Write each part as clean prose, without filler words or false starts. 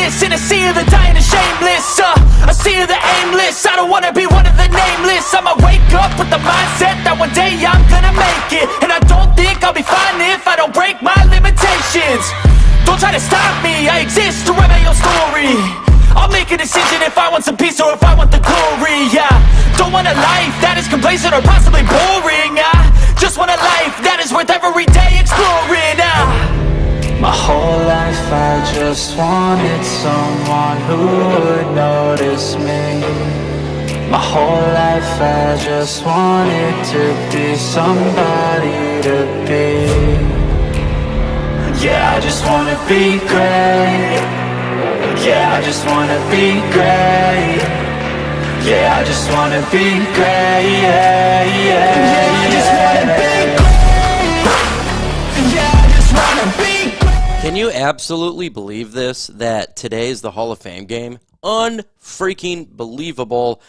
nameless in a sea of the dying and shameless. A sea of the aimless. I don't wanna be one of the nameless. I'ma wake up with the mindset that one day I'm gonna make it. And I don't think I'll be fine if I don't break my limitations. Don't try to stop me, I exist to write my own story. I'll make a decision if I want some peace or if I want the glory. Yeah, don't want a life that is complacent or possibly boring. I just want a life that is worth every day exploring. My whole life I just wanted someone who would notice me. My whole life I just wanted to be somebody to be. Yeah, I just wanna be great. Yeah, I just wanna be great. Yeah, I just wanna be great. Yeah, yeah, I just wanna be great. Yeah, I just wanna be great. Can you absolutely believe this, that today is the Hall of Fame game? Unfreaking believable.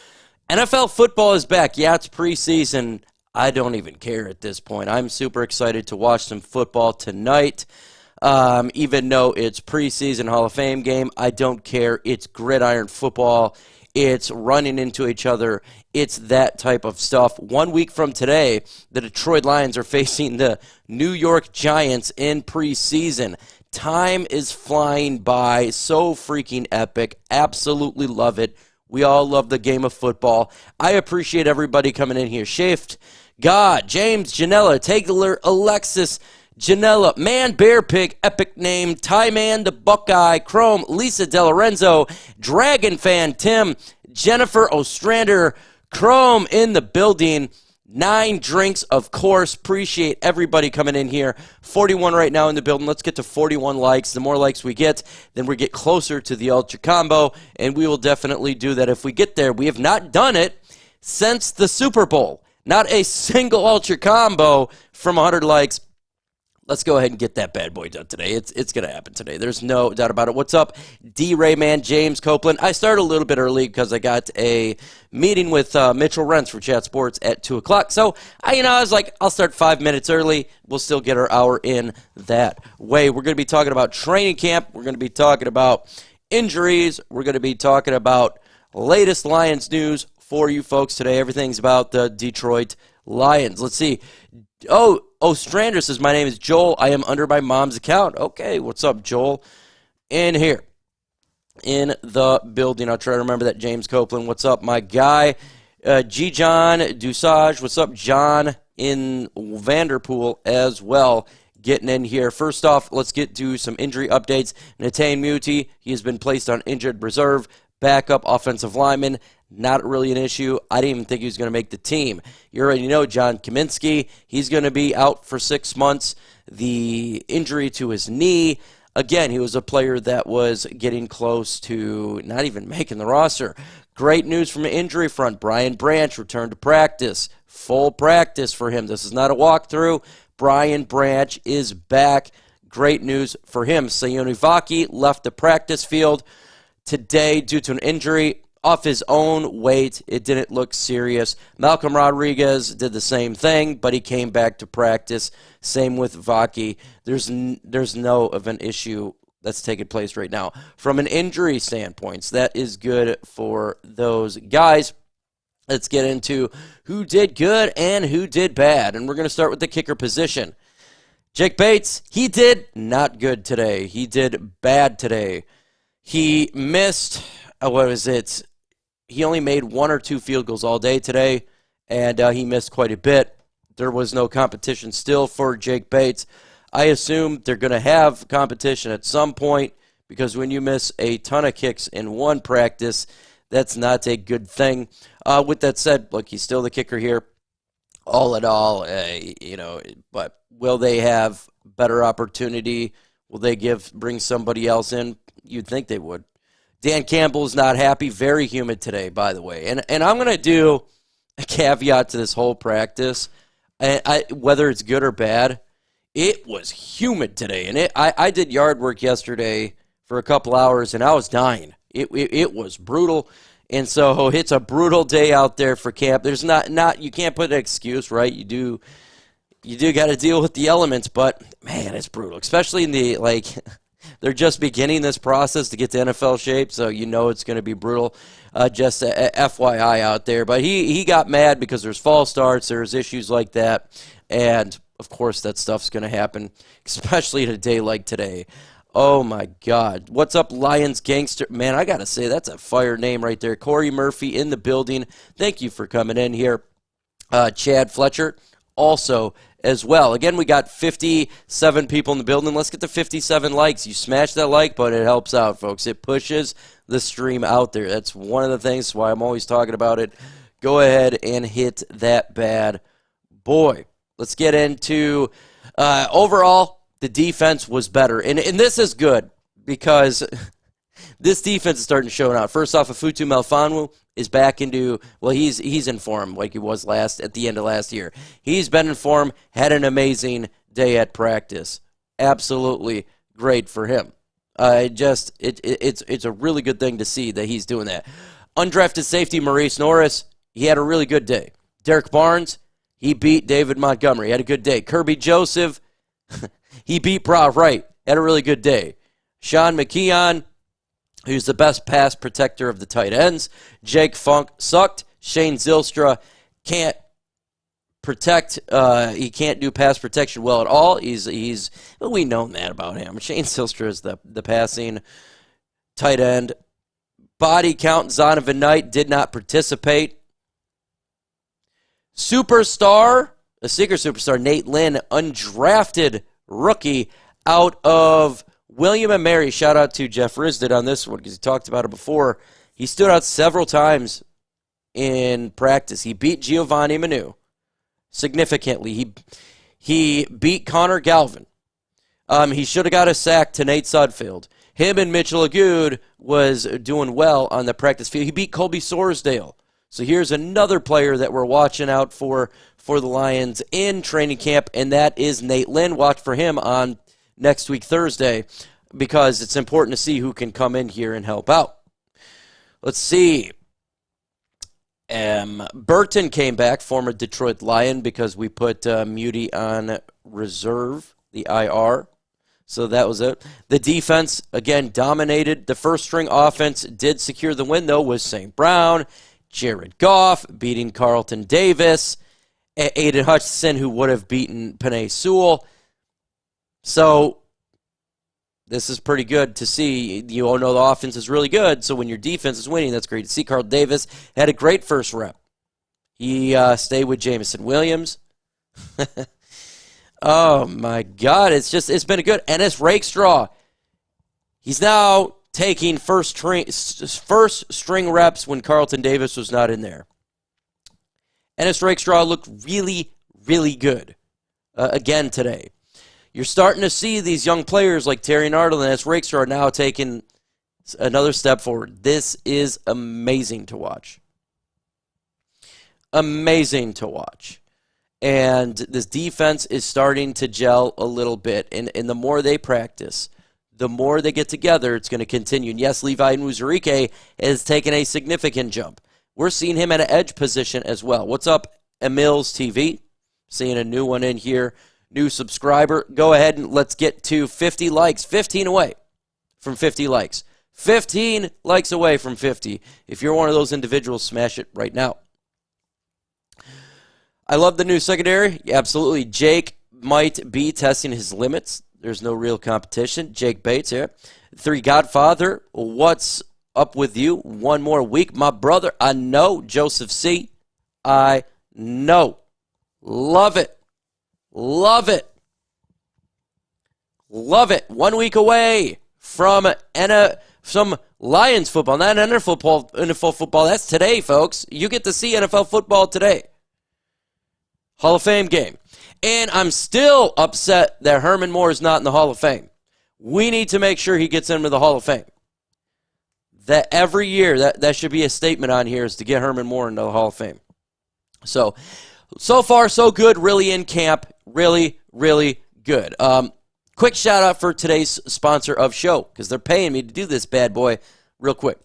NFL football is back. Yeah, it's preseason. I don't even care at this point. I'm super excited to watch some football tonight. Even though it's preseason Hall of Fame game, I don't care. It's gridiron football. It's running into each other. It's that type of stuff. 1 week from today, the Detroit Lions are facing the New York Giants in preseason. Time is flying by. So freaking epic. Absolutely love it. We all love the game of football. I appreciate everybody coming in here. Shaft, God, James, Janella, Tagler, Alexis, Janella, Man, Bear Pig, Epic Name, Ty Man, the Buckeye, Chrome, Lisa DeLorenzo, Dragon Fan, Tim, Jennifer Ostrander, Chrome in the building, 9 drinks, of course. Appreciate everybody coming in here. 41 right now in the building. Let's get to 41 likes. The more likes we get, then we get closer to the Ultra Combo, and we will definitely do that if we get there. We have not done it since the Super Bowl. Not a single Ultra Combo from 100 likes. Let's go ahead and get that bad boy done today. It's going to happen today. There's no doubt about it. What's up, D-Rayman, James Copeland? I started a little bit early because I got a meeting with Mitchell Rentz for Chat Sports at 2 o'clock. So, I was like, I'll start 5 minutes early. We'll still get our hour in that way. We're going to be talking about training camp. We're going to be talking about injuries. We're going to be talking about latest Lions news for you folks today. Everything's about the Detroit Lions. Let's see. Strander says, my name is Joel. I am under my mom's account. Okay, what's up, Joel? In here, in the building. I'll try to remember that. James Copeland, what's up, my guy? G. John Dusage, what's up, John in Vanderpool as well, getting in here. First off, let's get to some injury updates. Netane Muti, he has been placed on injured reserve. Backup offensive lineman, not really an issue. I didn't even think he was going to make the team. You already know John Kaminsky. He's going to be out for 6 months. The injury to his knee, again, he was a player that was getting close to not even making the roster. Great news from an injury front. Brian Branch returned to practice. Full practice for him. This is not a walkthrough. Brian Branch is back. Great news for him. Sione Vaki left the practice field today due to an injury off his own weight. It didn't look serious. Malcolm Rodriguez did the same thing, but he came back to practice. Same with Vaki. There's no of an issue that's taking place right now from an injury standpoint. So that is good for those guys. Let's get into who did good and who did bad, and we're going to start with the kicker position. Jake Bates, he did not good today. He did bad today. He missed, he only made 1 or 2 field goals all day today, and he missed quite a bit. There was no competition still for Jake Bates. I assume they're going to have competition at some point, because when you miss a ton of kicks in one practice, that's not a good thing. With that said, look, he's still the kicker here. All in all, but will they have better opportunity? Will they bring somebody else in? You'd think they would. Dan Campbell's not happy. Very humid today, by the way. And I'm going to do a caveat to this whole practice. Whether it's good or bad, it was humid today. And I did yard work yesterday for a couple hours, and I was dying. It was brutal. And so it's a brutal day out there for camp. There's not you can't put an excuse, right? You do got to deal with the elements, but man, it's brutal, especially in the they're just beginning this process to get to NFL shape, so you know it's going to be brutal. Just a FYI out there. But he got mad because there's false starts, there's issues like that, and of course that stuff's going to happen, especially in a day like today. Oh, my God. What's up, Lions Gangster? Man, I got to say, that's a fire name right there. Corey Murphy in the building. Thank you for coming in here. Chad Fletcher also as well. Again, we got 57 people in the building. Let's get to 57 likes. You smash that like button, it helps out, folks. It pushes the stream out there. That's one of the things why I'm always talking about it. Go ahead and hit that bad boy. Let's get into overall. The defense was better. And this is good because this defense is starting to show out. First off, Afutu Melifonwu is back into, well, he's in form like he was at the end of last year. He's been in form, had an amazing day at practice. Absolutely great for him. It's a really good thing to see that he's doing that. Undrafted safety Maurice Norris, he had a really good day. Derek Barnes, he beat David Montgomery, had a good day. Kirby Joseph, he beat Wright, had a really good day. Sean McKeon, who's the best pass protector of the tight ends. Jake Funk sucked. Shane Zylstra can't protect. He can't do pass protection well at all. We know that about him. Shane Zylstra is the passing tight end. Body count, Zonovan Knight did not participate. Superstar, a secret superstar, Nate Lynn, undrafted rookie out of William & Mary. Shout out to Jeff Risdit on this one because he talked about it before. He stood out several times in practice. He beat Giovanni Manu significantly. He beat Connor Galvin. He should have got a sack to Nate Sudfeld. Him and Mitchell Agood was doing well on the practice field. He beat Colby Sorsdale. So here's another player that we're watching out for the Lions in training camp, and that is Nate Lynn. Watch for him on next week, Thursday, because it's important to see who can come in here and help out. Let's see. Burton came back, former Detroit Lion, because we put Muti on reserve, the IR. So that was it. The defense, again, dominated. The first-string offense did secure the win, though, with St. Brown, Jared Goff, beating Carlton Davis, Aiden Hutchinson, who would have beaten Penei Sewell. So this is pretty good to see. You all know the offense is really good, so when your defense is winning, that's great to see. Carlton Davis had a great first rep. He stayed with Jameson Williams. Oh, my God. It's been a good. Ennis Rakestraw, he's now taking first string reps when Carlton Davis was not in there. Ennis Rakestraw looked really, really good again today. You're starting to see these young players like Terry Nardle and Ennis Rakestraw now taking another step forward. This is amazing to watch. Amazing to watch. And this defense is starting to gel a little bit. And the more they practice, the more they get together, it's going to continue. And yes, Levi Muzurike has taken a significant jump. We're seeing him at an edge position as well. What's up, Emils TV? Seeing a new one in here. New subscriber. Go ahead and let's get to 50 likes. 15 away from 50 likes. 15 likes away from 50. If you're one of those individuals, smash it right now. I love the new secondary. Absolutely. Jake might be testing his limits. There's no real competition. Jake Bates here. 3 Godfather. What's up with you? One more week. My brother, I know. Joseph C. I know. Love it. Love it. Love it. 1 week away from some Lions football, not NFL football. That's today, folks. You get to see NFL football today. Hall of Fame game. And I'm still upset that Herman Moore is not in the Hall of Fame. We need to make sure he gets into the Hall of Fame. That every year, that should be a statement on here, is to get Herman Moore into the Hall of Fame. So far, so good. Really in camp. Really, really good. Quick shout out for today's sponsor of show, because they're paying me to do this bad boy real quick.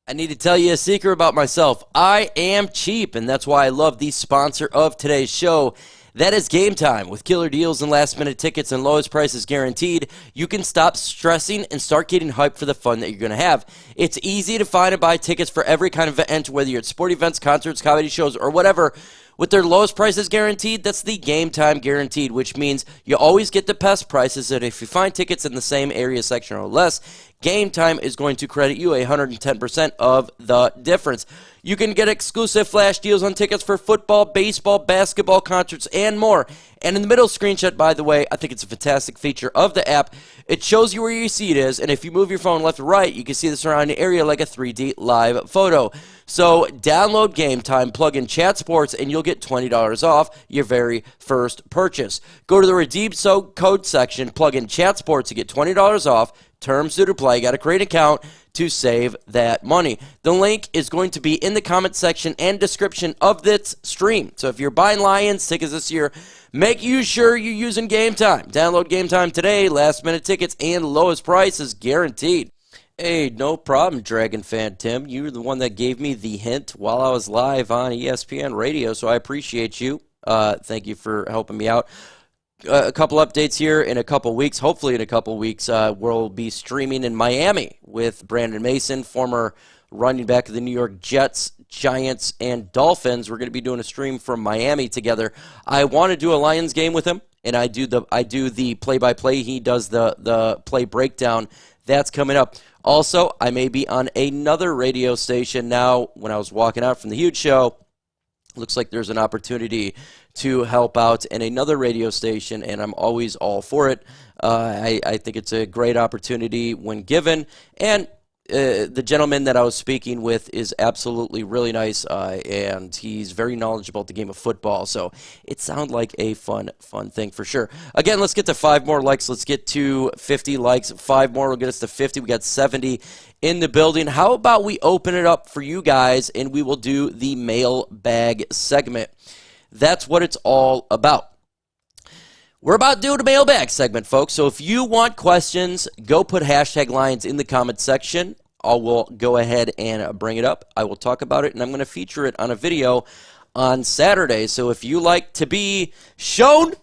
I need to tell you a secret about myself. I am cheap, and that's why I love the sponsor of today's show. That is Game Time. With killer deals and last-minute tickets and lowest prices guaranteed, you can stop stressing and start getting hyped for the fun that you're going to have. It's easy to find and buy tickets for every kind of event, whether you're at sport events, concerts, comedy shows, or whatever. With their lowest prices guaranteed, that's the Game Time guaranteed, which means you always get the best prices, and if you find tickets in the same area section or less, Game Time is going to credit you 110% of the difference. You can get exclusive flash deals on tickets for football, baseball, basketball, concerts, and more. And in the middle screenshot, by the way, I think it's a fantastic feature of the app. It shows you where your seat is, and if you move your phone left or right, you can see the surrounding area like a 3D live photo. So download Game Time, plug in Chat Sports, and you'll get $20 off your very first purchase. Go to the Redeem Code section, plug in Chat Sports to get $20 off. Terms do apply. You got to create an account to save that money. The link is going to be in the comment section and description of this stream. So if you're buying Lions tickets this year, make sure you're using Game Time. Download Game Time today. Last minute tickets and lowest prices guaranteed. Hey, no problem, Dragon fan Tim. You're the one that gave me the hint while I was live on ESPN radio, so I appreciate you. Thank you for helping me out. A couple updates here in a couple weeks. Hopefully in a couple weeks, we'll be streaming in Miami with Brandon Mason, former running back of the New York Jets, Giants, and Dolphins. We're going to be doing a stream from Miami together. I want to do a Lions game with him, and I do the play-by-play. He does the play breakdown. That's coming up. Also, I may be on another radio station now. When I was walking out from the Huge Show, looks like there's an opportunity to help out in another radio station, and I'm always all for it. I think it's a great opportunity when given, and the gentleman that I was speaking with is absolutely really nice, and he's very knowledgeable at the game of football, so it sounds like a fun thing for sure. Again, let's get to 5 more likes. Let's get to 50 likes. 5 more will get us to 50. We got 70 in the building. How about we open it up for you guys, and we will do the mailbag segment. That's what it's all about. We're about to do the mailbag segment, folks. So if you want questions, go put hashtag Lions in the comment section. I will go ahead and bring it up. I will talk about it, and I'm going to feature it on a video on Saturday. So if you like to be shown,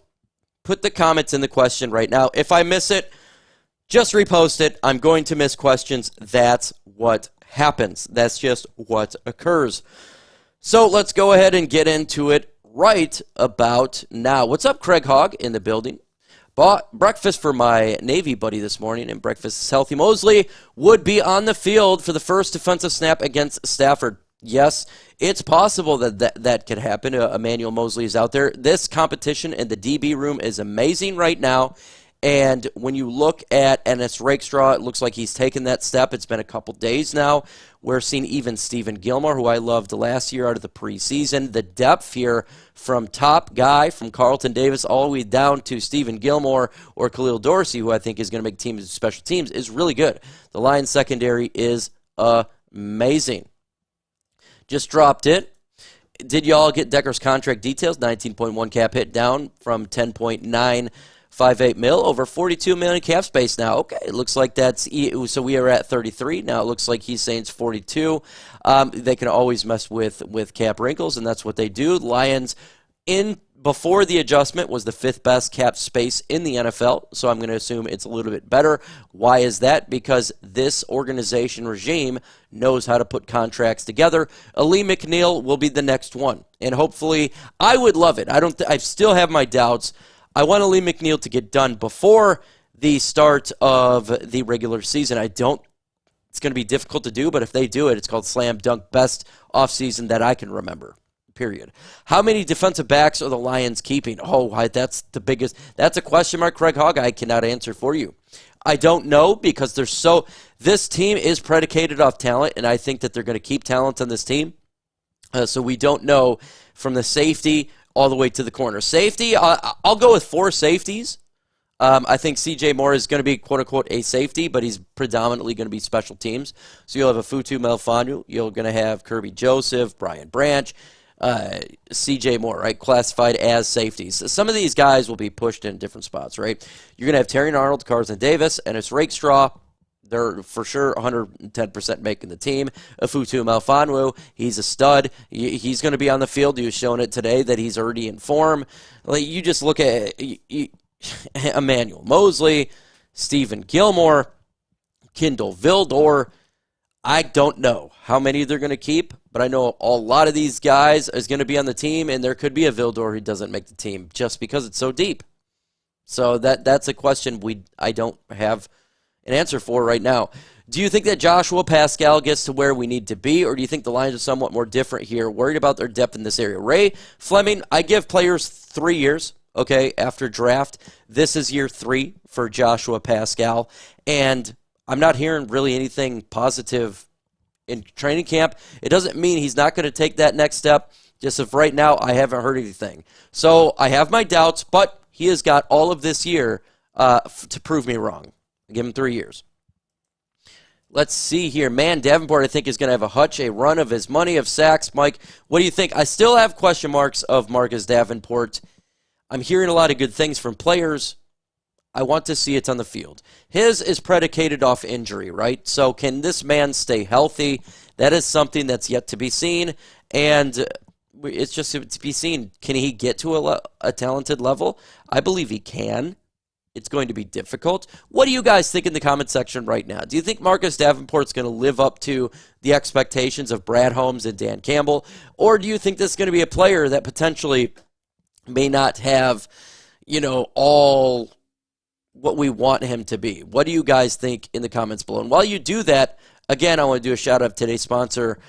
put the comments in the question right now. If I miss it, just repost it. I'm going to miss questions. That's what happens. That's just what occurs. So let's go ahead and get into it right about now. What's up, Craig Hogg in the building? Bought breakfast for my Navy buddy this morning, and breakfast is healthy. Mosley would be on the field for the first defensive snap against Stafford. Yes, it's possible that could happen. Emmanuel Mosley is out there. This competition in the DB room is amazing right now. And when you look at Ennis Rakestraw, it looks like he's taken that step. It's been a couple days now. We're seeing even Stephen Gilmore, who I loved last year out of the preseason. The depth here from top guy, from Carlton Davis, all the way down to Stephen Gilmore or Khalil Dorsey, who I think is going to make teams special teams, is really good. The Lions secondary is amazing. Just dropped it. Did y'all get Decker's contract details? 19.1 cap hit down from 10.958 mil, over 42 million cap space now. Okay, it looks like that's, so we are at 33. Now it looks like he's saying it's 42. They can always mess with cap wrinkles, and that's what they do. Lions, before the adjustment, was the 5th best cap space in the NFL, so I'm going to assume it's a little bit better. Why is that? Because this organization regime knows how to put contracts together. Ali McNeil will be the next one, and hopefully, I would love it. I still have my doubts. I want Ali McNeil to get done before the start of the regular season. It's going to be difficult to do, but if they do it, it's called slam dunk, best offseason that I can remember, period. How many defensive backs are the Lions keeping? Oh, that's the biggest. That's a question mark, Craig Hogg. I cannot answer for you. I don't know because this team is predicated off talent, and I think that they're going to keep talent on this team. So we don't know from the safety all the way to the corner. Safety, I'll go with 4 safeties. I think C.J. Moore is going to be, quote-unquote, a safety, but he's predominantly going to be special teams. So you'll have a Futu Melifonwu. You're going to have Kirby Joseph, Brian Branch, C.J. Moore, right, classified as safeties. Some of these guys will be pushed in different spots, right? You're going to have Terry Arnold, Carlton Davis, Ennis Rakestraw. They're for sure 110% making the team. Afutu Melifonwu, he's a stud. He's going to be on the field. He was showing it today that he's already in form. Like, you just look at Emmanuel Mosley, Stephen Gilmore, Kindle Vildor. I don't know how many they're going to keep, but I know a lot of these guys is going to be on the team, and there could be a Vildor who doesn't make the team just because it's so deep. So that's a question I don't have an answer for right now. Do you think that Joshua Pascal gets to where we need to be, or do you think the Lions are somewhat more different here, worried about their depth in this area? Ray Fleming, I give players 3 years, okay, after draft. This is year 3 for Joshua Pascal, and I'm not hearing really anything positive in training camp. It doesn't mean he's not going to take that next step. Just of right now, I haven't heard anything. So I have my doubts, but he has got all of this year to prove me wrong. I give him 3 years. Let's see here. Man, Davenport, I think, is going to have a run of his money of sacks. Mike, what do you think? I still have question marks of Marcus Davenport. I'm hearing a lot of good things from players. I want to see it on the field. His is predicated off injury, right? So can this man stay healthy? That is something that's yet to be seen. And it's just to be seen. Can he get to a talented level? I believe he can. It's going to be difficult. What do you guys think in the comment section right now? Do you think Marcus Davenport's going to live up to the expectations of Brad Holmes and Dan Campbell? Or do you think this is going to be a player that potentially may not have, all what we want him to be? What do you guys think in the comments below? And while you do that, again, I want to do a shout out to today's sponsor,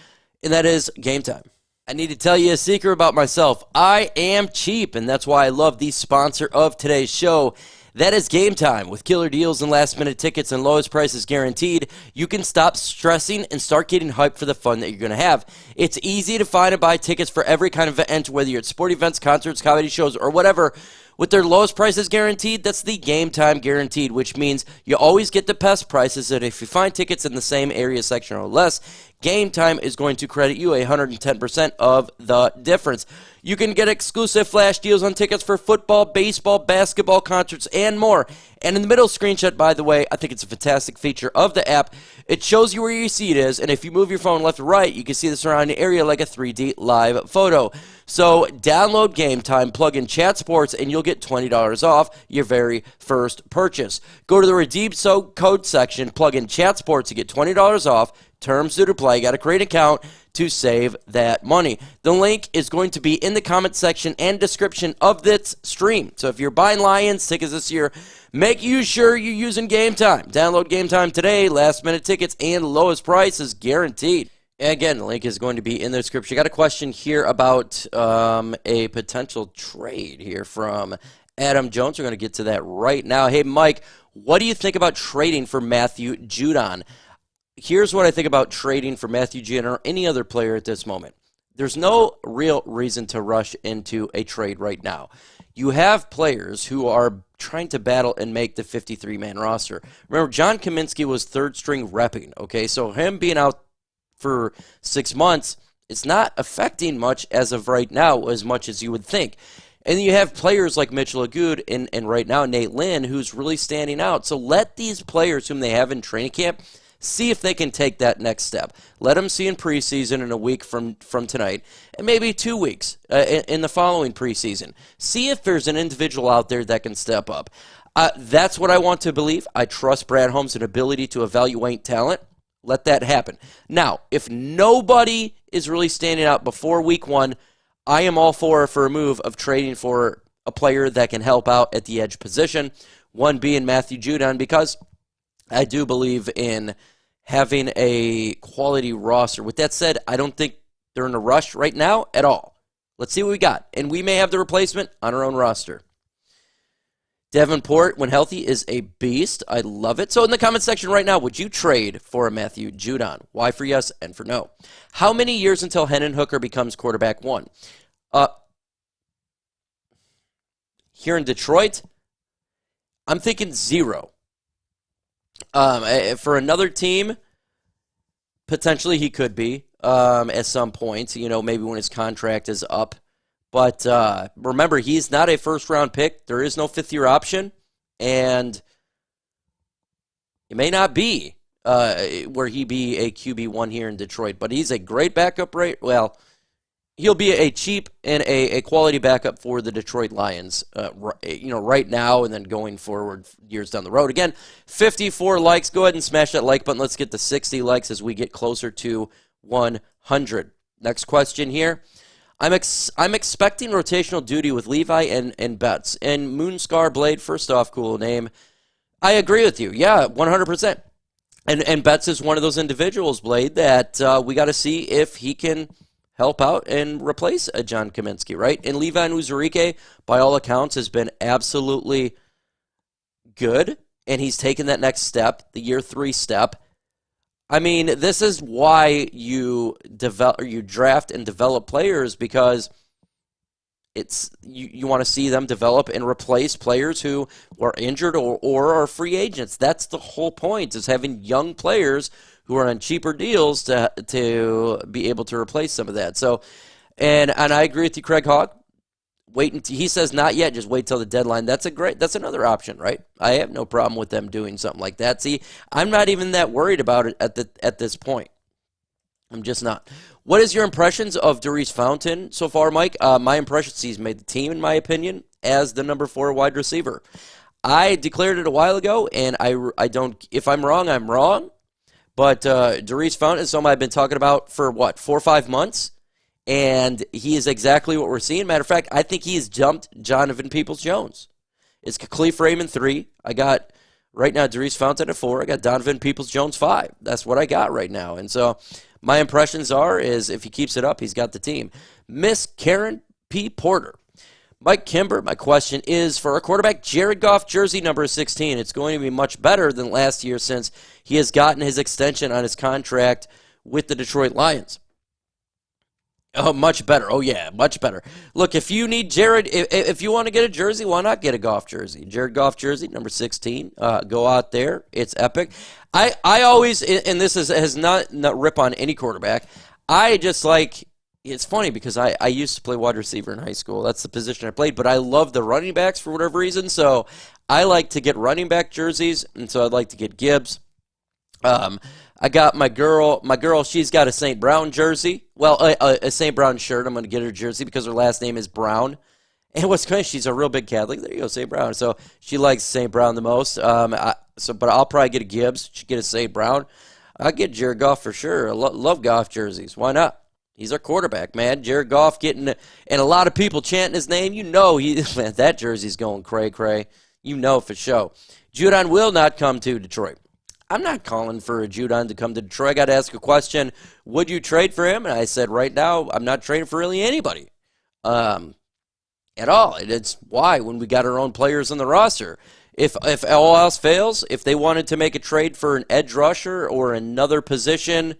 and that is Game Time. I need to tell you a secret about myself. I am cheap, and that's why I love the sponsor of today's show. That is Game Time. With killer deals and last-minute tickets and lowest prices guaranteed, you can stop stressing and start getting hyped for the fun that you're going to have. It's easy to find and buy tickets for every kind of event, whether you're at sport events, concerts, comedy shows, or whatever. With their lowest prices guaranteed, that's the Game Time guaranteed, which means you always get the best prices, and if you find tickets in the same area section or less, Game Time is going to credit you 110% of the difference. You can get exclusive flash deals on tickets for football, baseball, basketball, concerts, and more. And in the middle screenshot, by the way, I think it's a fantastic feature of the app. It shows you where your seat is, and if you move your phone left or right, you can see the surrounding area like a 3D live photo. So download Game Time, plug in Chat Sports, and you'll get $20 off your very first purchase. Go to the Redeem Code section, plug in Chat Sports to get $20 off. Terms do apply. You got to create an account to save that money. The link is going to be in the comment section and description of this stream. So if you're buying Lions tickets this year, make sure you're using Game Time. Download Game Time today. Last-minute tickets and lowest prices guaranteed. Again, the link is going to be in the description. I got a question here about a potential trade here from Adam Jones. We're going to get to that right now. Hey, Mike, what do you think about trading for Matthew Judon? Here's what I think about trading for Matthew Judon or any other player at this moment. There's no real reason to rush into a trade right now. You have players who are trying to battle and make the 53-man roster. Remember, John Kaminsky was third-string repping, okay? So him being out for 6 months, it's not affecting much as of right now as much as you would think. And you have players like Mitchell Agood and right now Nate Lynn, who's really standing out. So let these players whom they have in training camp see if they can take that next step. Let them see in preseason in a week from tonight, and maybe 2 weeks in the following preseason. See if there's an individual out there that can step up. That's what I want to believe. I trust Brad Holmes' ability to evaluate talent. Let that happen. Now, if nobody is really standing out before week 1, I am all for a move of trading for a player that can help out at the edge position, one being Matthew Judon, because I do believe in having a quality roster. With that said, I don't think they're in a rush right now at all. Let's see what we got. And we may have the replacement on our own roster. Davenport, when healthy, is a beast. I love it. So in the comment section right now, would you trade for a Matthew Judon? Why for yes and for no? How many years until Hendon Hooker becomes quarterback 1? Here in Detroit, I'm thinking 0. For another team, potentially he could be at some point, maybe when his contract is up. But remember, he's not a first-round pick. There is no fifth-year option, and it may not be where he be a QB1 here in Detroit. But he's a great backup well, he'll be a cheap and a quality backup for the Detroit Lions, right now and then going forward years down the road. Again, 54 likes. Go ahead and smash that like button. Let's get to 60 likes as we get closer to 100. Next question here. I'm expecting rotational duty with Levi and Betts. And Moonscar Blade, first off, cool name. I agree with you. Yeah, 100%. And Betts is one of those individuals, Blade, that we got to see if he can help out and replace a John Kaminsky, right? And Levi Uzurike, by all accounts, has been absolutely good, and he's taken that next step, the year 3 step. I mean, this is why you draft and develop players, because it's you want to see them develop and replace players who are injured or are free agents. That's the whole point, is having young players who are on cheaper deals to be able to replace some of that. So, and I agree with you, Craig Hogg. Wait until he says not yet. Just wait till the deadline. That's another option, right? I have no problem with them doing something like that. See, I'm not even that worried about it at this point. I'm just not. What is your impressions of Daurice Fountain so far, Mike? My impressions, he's made the team, in my opinion, as the number 4 wide receiver. I declared it a while ago, and I don't. If I'm wrong, I'm wrong. But Daurice Fountain is someone I've been talking about for, 4 or 5 months, and he is exactly what we're seeing. Matter of fact, I think he has jumped Donovan Peoples-Jones. It's Kalif Raymond 3. I got, right now, Daurice Fountain at 4. I got Donovan Peoples-Jones 5. That's what I got right now. And so my impressions is if he keeps it up, he's got the team. Miss Karen P. Porter. Mike Kimber, my question is, for our quarterback, Jared Goff, jersey number 16, it's going to be much better than last year since he has gotten his extension on his contract with the Detroit Lions. Oh, much better. Oh, yeah, much better. Look, if you need Jared, if you want to get a jersey, why not get a Goff jersey? Jared Goff jersey, number 16. Go out there. It's epic. I always, and this has not rip on any quarterback, I just like, it's funny because I used to play wide receiver in high school. That's the position I played, but I love the running backs for whatever reason, so I like to get running back jerseys, and so I'd like to get Gibbs. I got my girl, she's got a St. Brown jersey. Well, a St. Brown shirt. I'm going to get her jersey because her last name is Brown. And what's funny, she's a real big Catholic. There you go, St. Brown. So she likes St. Brown the most. But I'll probably get a Gibbs. She get a St. Brown. I'll get Jared Goff for sure. I love Goff jerseys. Why not? He's our quarterback, man. Jared Goff getting, and a lot of people chanting his name. You know, man, that jersey's going cray-cray. You know for sure. Judon will not come to Detroit. I'm not calling for a Judon to come to Detroit. I got to ask a question. Would you trade for him? And I said, right now, I'm not trading for really anybody at all. It's why, when we got our own players on the roster. If all else fails, if they wanted to make a trade for an edge rusher or another position,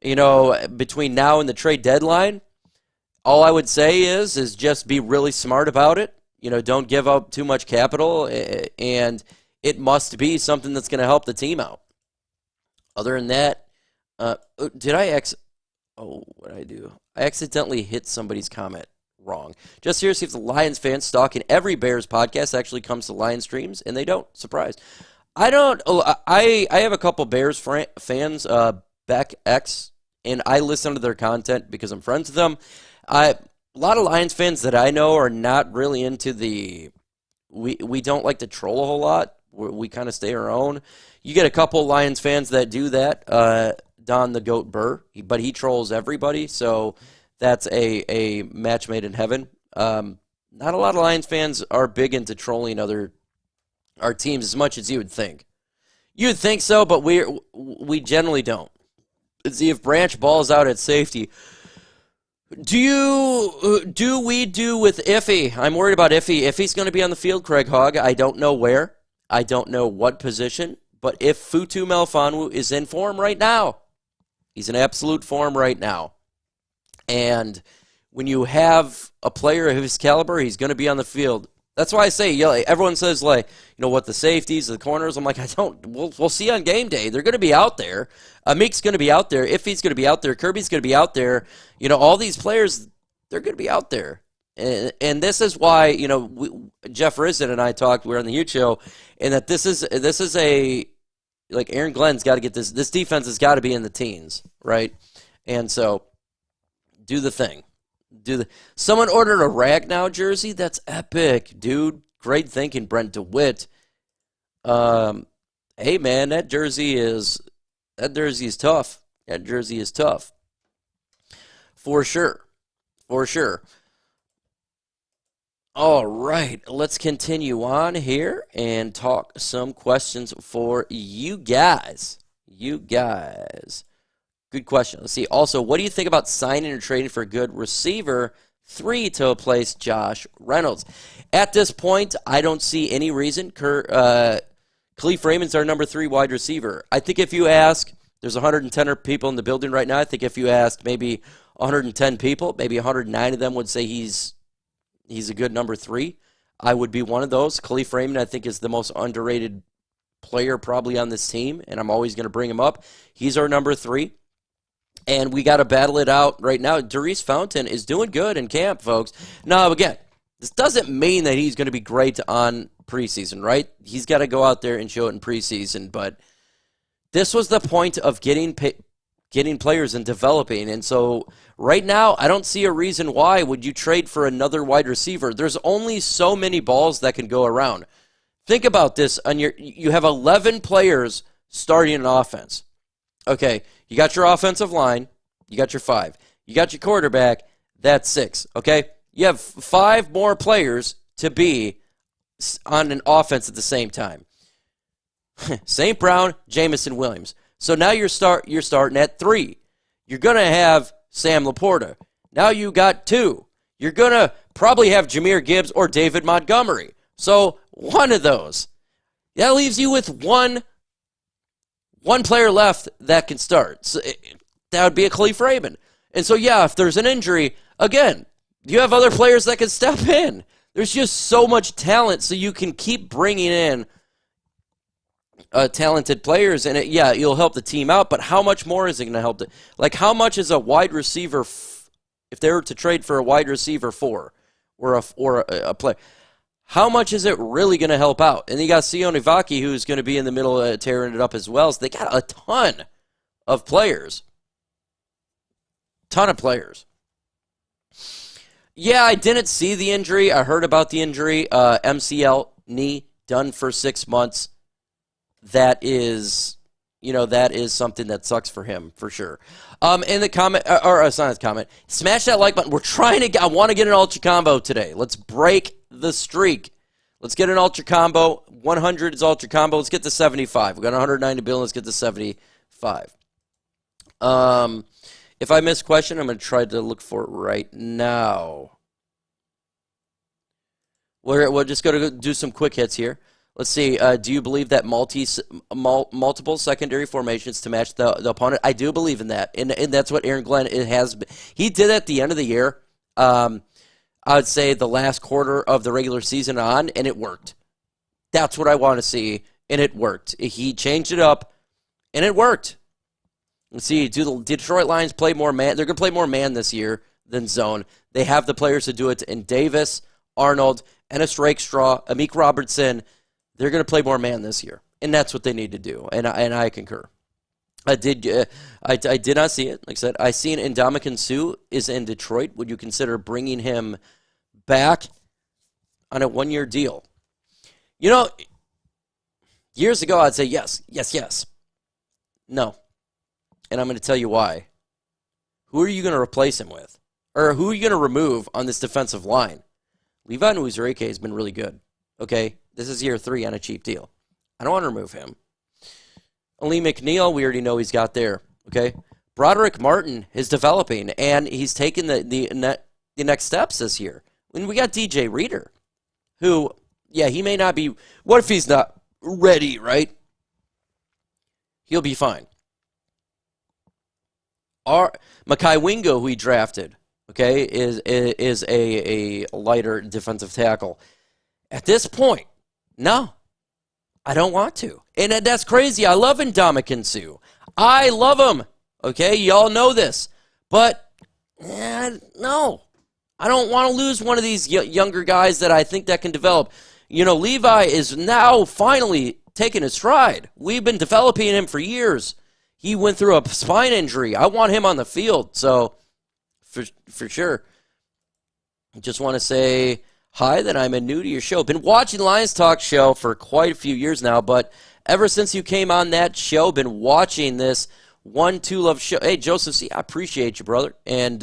between now and the trade deadline, all I would say is just be really smart about it. Don't give up too much capital, and it must be something that's going to help the team out. Other than that, what did I do? I accidentally hit somebody's comment wrong. Just here to see if the Lions fans stalking every Bears podcast actually comes to Lions streams, and they don't. Surprise. I don't. I have a couple Bears fans, Beck X, and I listen to their content because I'm friends with them. A lot of Lions fans that I know are not really into the. We don't like to troll a whole lot. We kind of stay our own. You get a couple Lions fans that do that. Don the Goat Burr, but he trolls everybody, so that's a match made in heaven. Not a lot of Lions fans are big into trolling our teams as much as you would think. You would think so, but we generally don't. Let's see if Branch balls out at safety. Do we do with Iffy? I'm worried about Iffy. Iffy's going to be on the field, Craig Hogg. I don't know where. I don't know what position. But if Futu Melifonwu is in form right now, he's in absolute form right now. And when you have a player of his caliber, he's going to be on the field. That's why I say, everyone says, what the safeties, the corners. I'm like, we'll see on game day. They're going to be out there. Meek's going to be out there. Iffy's going to be out there. Kirby's going to be out there. All these players, they're going to be out there. And this is why, Jeff Rizzen and I talked, we were on the Huge Show, and that this is like Aaron Glenn's got to get this. This defense has got to be in the teens, right? And so, do the thing. Someone ordered a Ragnow jersey. That's epic, dude. Great thinking, Brent DeWitt. Hey man, that jersey is tough. That jersey is tough. For sure. All right, let's continue on here and talk some questions for you guys. Good question. Let's see. Also, what do you think about signing or trading for a good receiver 3 to replace Josh Reynolds? At this point, I don't see any reason. Kalif Raymond's our number 3 wide receiver. I think if you ask, there's 110 people in the building right now. I think if you asked maybe 110 people, maybe 109 of them would say he's a good number 3. I would be one of those. Kalif Raymond, I think, is the most underrated player probably on this team, and I'm always going to bring him up. He's our number 3. And we got to battle it out right now. Daurice Fountain is doing good in camp, folks. Now, again, this doesn't mean that he's going to be great on preseason, right? He's got to go out there and show it in preseason. But this was the point of getting players and developing. And so right now, I don't see a reason why would you trade for another wide receiver. There's only so many balls that can go around. Think about this. You have 11 players starting an offense. Okay, you got your offensive line, you got your 5. You got your quarterback, that's 6, okay? You have 5 more players to be on an offense at the same time. St. Brown, Jameson Williams. So now you're starting at 3. You're going to have Sam LaPorta. Now you got 2. You're going to probably have Jahmyr Gibbs or David Montgomery. So one of those. That leaves you with one player left that can start. So that would be a Kalif Raymond. And so, yeah, if there's an injury, again, you have other players that can step in. There's just so much talent, so you can keep bringing in talented players, and you'll help the team out, but how much more is it going to help? Like, how much is a wide receiver, if they were to trade for a wide receiver 4 or a player, how much is it really going to help out? And you got Sione Vaki, who's going to be in the middle tearing it up as well. So they got a ton of players. Yeah, I didn't see the injury. I heard about the injury. MCL, knee, done for 6 months. That is something that sucks for him, for sure. In the comment, or it's not a comment, smash that like button. I want to get an ultra combo today. Let's break the streak. Let's get an ultra combo. 100 is ultra combo. Let's get to 75. We got 190 billion. Let's get to 75. If I miss a question, I'm going to try to look for it right now. We're just going to do some quick hits here. Let's see. Do you believe that multiple secondary formations to match the opponent? I do believe in that, and that's what Aaron Glenn has. He did at the end of the year. I would say the last quarter of the regular season on, and it worked. That's what I want to see, and it worked. He changed it up, and it worked. Let's see, do the Detroit Lions play more man? They're going to play more man this year than zone. They have the players to do it in Davis, Arnold, Ennis Rakestraw, Amik Robertson. They're going to play more man this year, and that's what they need to do, and I concur. I did not see it. Like I said, I seen Ndamukong Suh is in Detroit. Would you consider bringing him back on a 1-year deal? You know, years ago I'd say yes. No. And I'm going to tell you why. Who are you going to replace him with? Or who are you going to remove on this defensive line? Levi Nwuzurike has been really good. Okay? This is year 3 on a cheap deal. I don't want to remove him. Ali McNeil, we already know he's got there. Okay? Broderick Martin is developing, and he's taken the next steps this year. When we got DJ Reader, who, yeah, he may not be. What if he's not ready, right? He'll be fine. Makai Wingo, who he drafted, okay, is a lighter defensive tackle. At this point, no, I don't want to. And that's crazy. I love Ndamukong Suh. I love him. Okay, y'all know this. But, no. I don't want to lose one of these younger guys that I think that can develop. You know, Levi is now finally taking his stride. We've been developing him for years. He went through a spine injury. I want him on the field. So, for sure. Just want to say hi, that I'm new to your show. Been watching Lions Talk show for quite a few years now, but ever since you came on that show, been watching this One Two Love show. Hey, Joseph C., I appreciate you, brother. And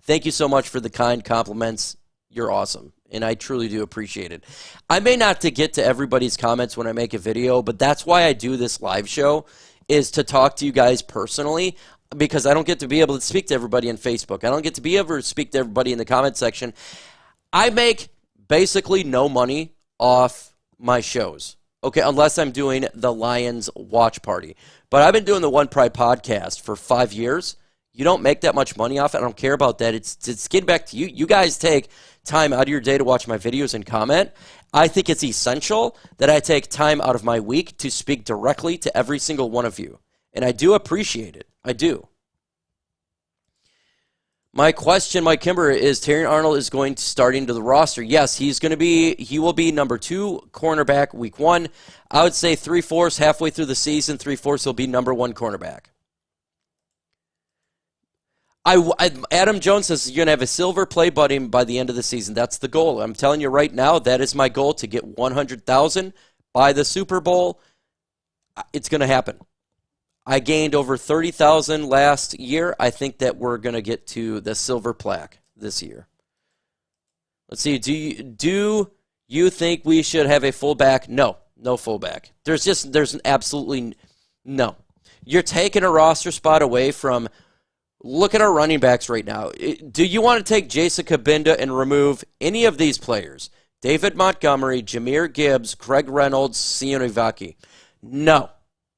thank you so much for the kind compliments. You're awesome, and I truly do appreciate it. I may not get to everybody's comments when I make a video, but that's why I do this live show, is to talk to you guys personally, because I don't get to be able to speak to everybody on Facebook. I don't get to be able to speak to everybody in the comment section. I make basically no money off my shows, okay, unless I'm doing the Lions watch party. But I've been doing the One Pride podcast for 5 years. You don't make that much money off it. I don't care about that. It's getting back to you. You guys take time out of your day to watch my videos and comment. I think it's essential that I take time out of my week to speak directly to every single one of you. And I do appreciate it. I do. My question, Mike Kimber, is Terrion Arnold is going to start into the roster. Yes, he will be number 2 cornerback week 1. I would say 3/4 halfway through the season, 3/4 will be number 1 cornerback. Adam Jones says you're going to have a silver play button by the end of the season. That's the goal. I'm telling you right now, that is my goal, to get 100,000 by the Super Bowl. It's going to happen. I gained over 30,000 last year. I think that we're going to get to the silver plaque this year. Let's see. Do you think we should have a fullback? No fullback. There's an absolutely no. You're taking a roster spot away from. Look at our running backs right now. Do you want to take Jason Kabinda and remove any of these players? David Montgomery, Jahmyr Gibbs, Craig Reynolds, Sione Vaki. No.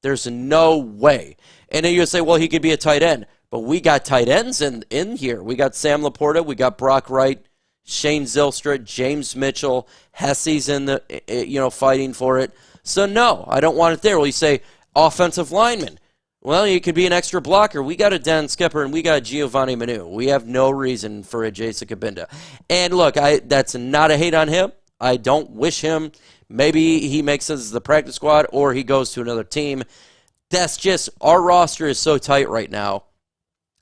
There's no way. And then you say, well, he could be a tight end. But we got tight ends in here. We got Sam LaPorta. We got Brock Wright, Shane Zylstra, James Mitchell. Hesse's in the, fighting for it. So, no, I don't want it there. Well, you say offensive lineman. Well, you could be an extra blocker. We got a Dan Skipper and we got Giovanni Manu. We have no reason for a Jason Kabinda. And look, that's not a hate on him. I don't wish him. Maybe he makes us the practice squad or he goes to another team. That's just, our roster is so tight right now.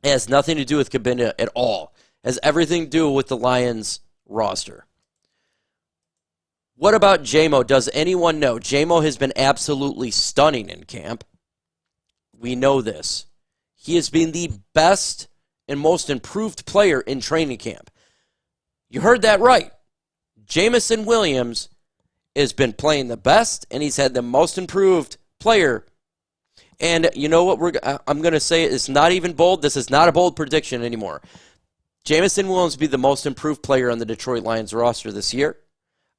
It has nothing to do with Kabinda at all. It has everything to do with the Lions roster. What about Jamo? Does anyone know? Jamo has been absolutely stunning in camp. We know this. He has been the best and most improved player in training camp. You heard that right. Jameson Williams has been playing the best, and he's had the most improved player. And you know what I'm going to say? It's not even bold. This is not a bold prediction anymore. Jameson Williams will be the most improved player on the Detroit Lions roster this year.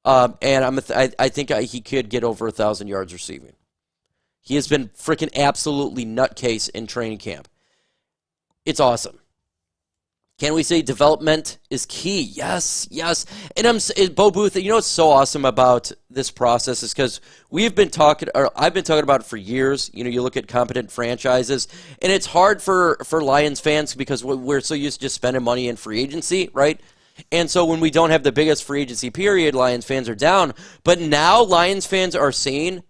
And I think he could get over 1,000 yards receiving. He has been freaking absolutely nutcase in training camp. It's awesome. Can we say development is key? Yes. And Bo Booth, you know what's so awesome about this process is because I've been talking about it for years. You look at competent franchises, and it's hard for Lions fans because we're so used to just spending money in free agency, right? And so when we don't have the biggest free agency period, Lions fans are down. But now Lions fans are seeing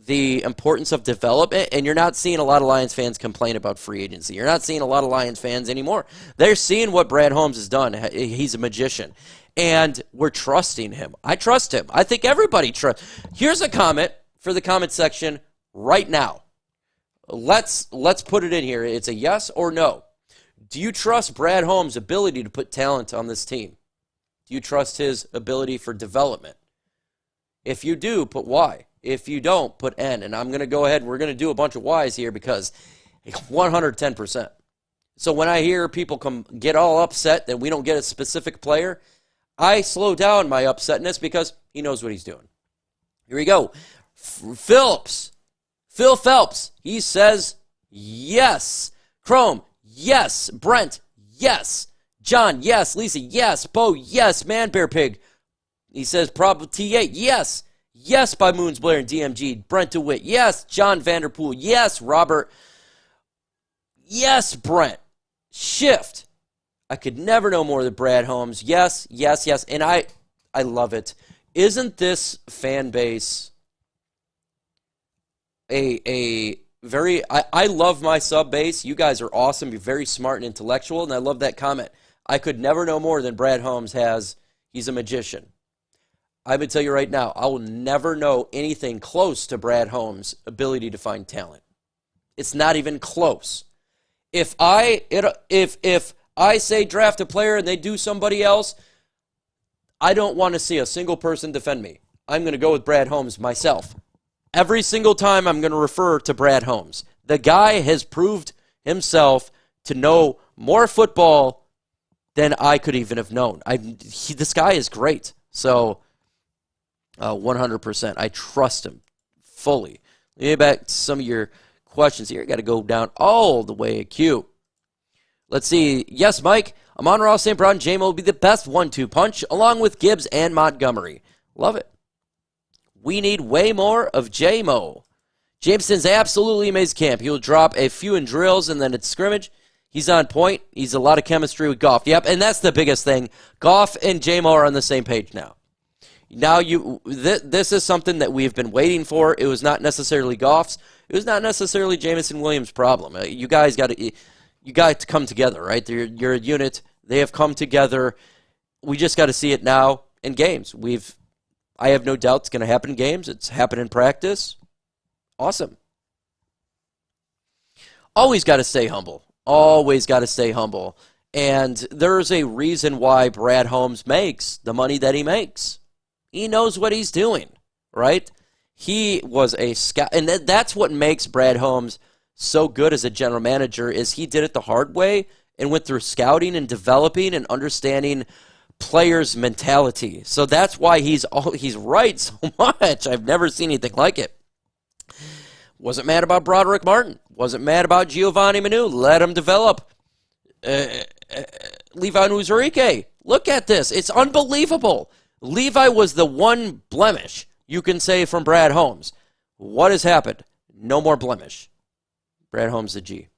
the importance of development, and you're not seeing a lot of Lions fans complain about free agency. You're not seeing a lot of Lions fans anymore. They're seeing what Brad Holmes has done. He's a magician, and we're trusting him. I trust him. I think everybody trusts. Here's a comment for the comment section right now. Let's put it in here. It's a yes or no. Do you trust Brad Holmes' ability to put talent on this team? Do you trust his ability for development? If you do, put Y. If you don't, put N. And I'm going to go ahead and we're going to do a bunch of Ys here because 110%. So when I hear people get all upset that we don't get a specific player, I slow down my upsetness because he knows what he's doing. Here we go. Phil Phelps, he says yes. Chrome, yes. Brent, yes. John, yes. Lisa, yes. Bo, yes. Man Bear Pig, he says probably T8, yes. Yes, by Moons Blair and DMG. Brent DeWitt, yes. John Vanderpool, yes. Robert, yes. Brent, Shift, I could never know more than Brad Holmes, yes. And I love it. Isn't this fan base a very, I love my sub base. You guys are awesome. You're very smart and intellectual, and I love that comment. I could never know more than Brad Holmes has. He's a magician. I would tell you right now, I will never know anything close to Brad Holmes' ability to find talent. It's not even close. If I say draft a player and they do somebody else, I don't want to see a single person defend me. I'm going to go with Brad Holmes myself. Every single time I'm going to refer to Brad Holmes. The guy has proved himself to know more football than I could even have known. This guy is great. So, 100%. I trust him fully. Let me get back to some of your questions here. I got to go down all the way a queue. Let's see. Yes, Mike. Amon-Ra St. Brown J-Mo will be the best 1-2 punch, along with Gibbs and Montgomery. Love it. We need way more of J-Mo. Jameson's absolutely amazing camp. He will drop a few in drills and then it's scrimmage. He's on point. He's a lot of chemistry with Goff. Yep, and that's the biggest thing. Goff and J-Mo are on the same page now. Now this is something that we've been waiting for. It was not necessarily Goff's. It was not necessarily Jameson Williams' problem. You guys got to come together, right? You're a unit. They have come together. We just got to see it now in games. I have no doubt it's going to happen in games. It's happened in practice. Awesome. Always got to stay humble. Always got to stay humble. And there's a reason why Brad Holmes makes the money that he makes. He knows what he's doing, right? He was a scout, and that's what makes Brad Holmes so good as a general manager is he did it the hard way and went through scouting and developing and understanding players' mentality. So that's why he's right so much. I've never seen anything like it. Wasn't mad about Broderick Martin. Wasn't mad about Giovanni Manu. Let him develop. Levi Uzurike. Look at this. It's unbelievable. Levi was the one blemish you can say from Brad Holmes. What has happened? No more blemish. Brad Holmes the G.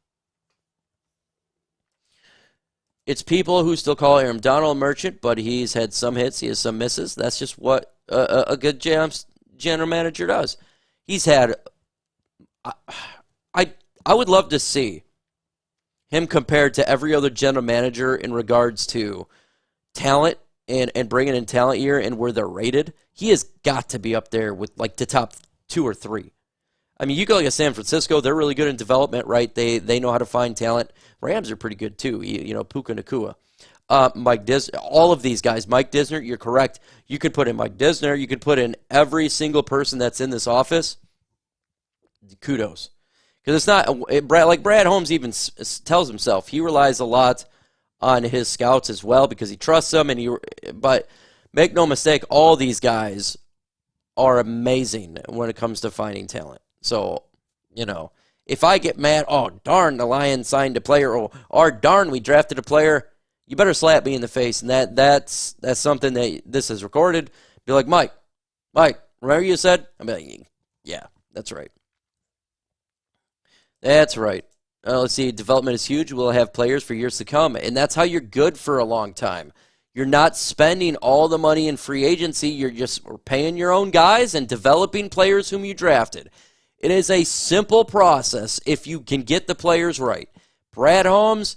It's people who still call Aaron Donald a merchant, but he's had some hits, he has some misses. That's just what a good general manager does. He's had... I would love to see him compared to every other general manager in regards to talent and bringing in talent here and where they're rated. He has got to be up there with like the top 2 or 3. I mean, you go like a San Francisco, they're really good in development, right? They know how to find talent. Rams are pretty good too, Puka Nacua. Mike Disner, all of these guys. Mike Disner, you're correct. You could put in Mike Disner. You could put in every single person that's in this office. Kudos. Because it's not, like Brad Holmes even tells himself, he relies a lot on his scouts as well because he trusts them. But make no mistake, all these guys are amazing when it comes to finding talent. So, if I get mad, oh, darn, the Lions signed a player, or darn, we drafted a player, you better slap me in the face. And that's something that this is recorded. Be like, Mike, remember you said? I'm like, yeah, that's right. That's right. Let's see, development is huge. We'll have players for years to come. And that's how you're good for a long time. You're not spending all the money in free agency. You're just paying your own guys and developing players whom you drafted. It is a simple process if you can get the players right. Brad Holmes,